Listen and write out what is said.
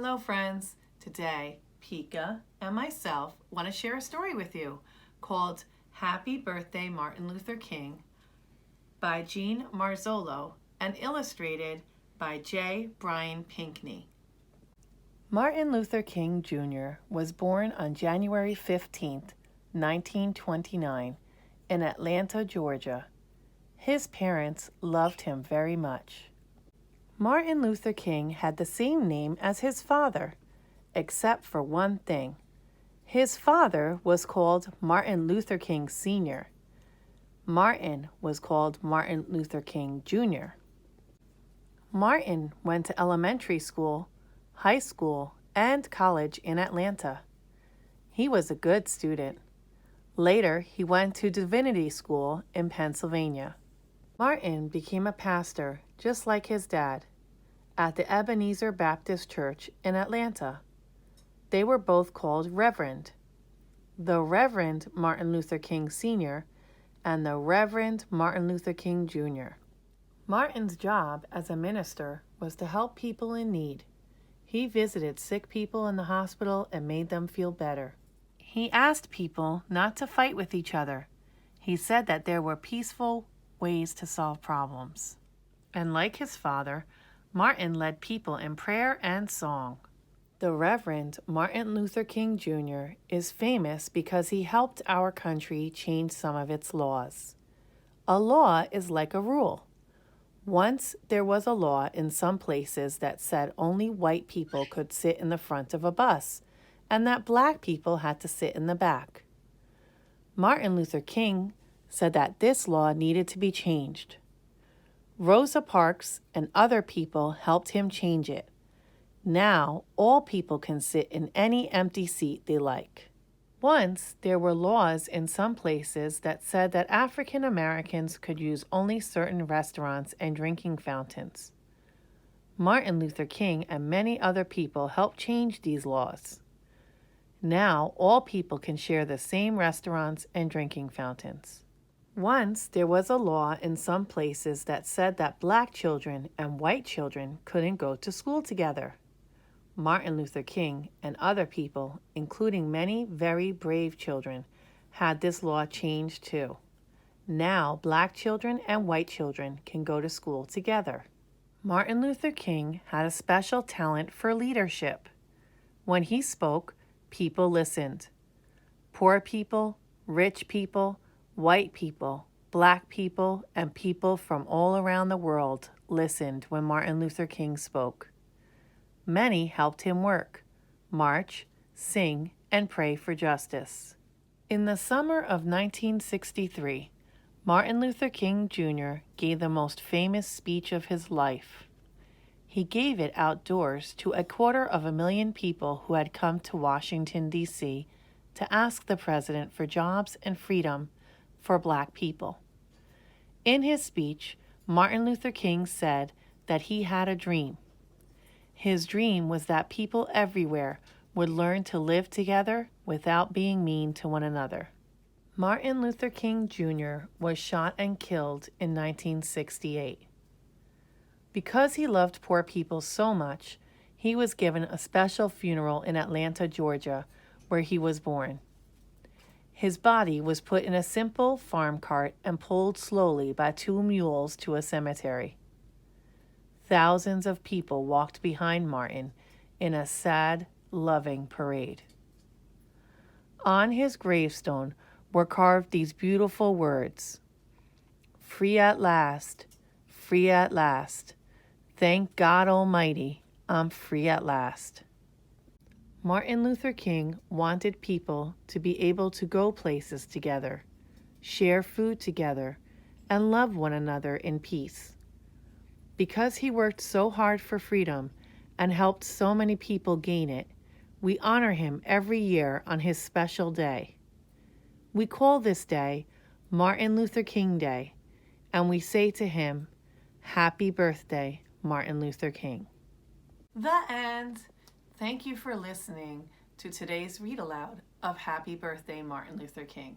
Hello friends, today Pika and myself want to share a story with you called Happy Birthday Martin Luther King by Jean Marzolo and illustrated by J. Brian Pinkney. Martin Luther King Jr. was born on January 15th, 1929 in Atlanta, Georgia. His parents loved him very much. Martin Luther King had the same name as his father, except for one thing. His father was called Martin Luther King Sr. Martin was called Martin Luther King Jr. Martin went to elementary school, high school, and college in Atlanta. He was a good student. Later, he went to divinity school in Pennsylvania. Martin became a pastor, just like his dad, at the Ebenezer Baptist Church in Atlanta. They were both called Reverend. The Reverend Martin Luther King Sr. and the Reverend Martin Luther King Jr. Martin's job as a minister was to help people in need. He visited sick people in the hospital and made them feel better. He asked people not to fight with each other. He said that there were peaceful ways to solve problems. And like his father, Martin led people in prayer and song. The Reverend Martin Luther King Jr. is famous because he helped our country change some of its laws. A law is like a rule. Once there was a law in some places that said only white people could sit in the front of a bus and that black people had to sit in the back. Martin Luther King said that this law needed to be changed. Rosa Parks and other people helped him change it. Now, all people can sit in any empty seat they like. Once, there were laws in some places that said that African Americans could use only certain restaurants and drinking fountains. Martin Luther King and many other people helped change these laws. Now, all people can share the same restaurants and drinking fountains. Once, there was a law in some places that said that black children and white children couldn't go to school together. Martin Luther King and other people, including many very brave children, had this law changed too. Now, black children and white children can go to school together. Martin Luther King had a special talent for leadership. When he spoke, people listened. Poor people, rich people, white people, black people, and people from all around the world listened when Martin Luther King spoke. Many helped him work, march, sing, and pray for justice. In the summer of 1963, Martin Luther King Jr. gave the most famous speech of his life. He gave it outdoors to 250,000 people who had come to Washington, D.C. to ask the president for jobs and freedom for black people. In his speech, Martin Luther King said that he had a dream. His dream was that people everywhere would learn to live together without being mean to one another. Martin Luther King Jr. was shot and killed in 1968. Because he loved poor people so much, he was given a special funeral in Atlanta, Georgia, where he was born. His body was put in a simple farm cart and pulled slowly by 2 mules to a cemetery. Thousands of people walked behind Martin in a sad, loving parade. On his gravestone were carved these beautiful words: "Free at last, free at last. Thank God Almighty, I'm free at last." Martin Luther King wanted people to be able to go places together, share food together, and love one another in peace. Because he worked so hard for freedom and helped so many people gain it, we honor him every year on his special day. We call this day Martin Luther King Day, and we say to him, "Happy birthday, Martin Luther King." The end. Thank you for listening to today's read aloud of Happy Birthday, Martin Luther King.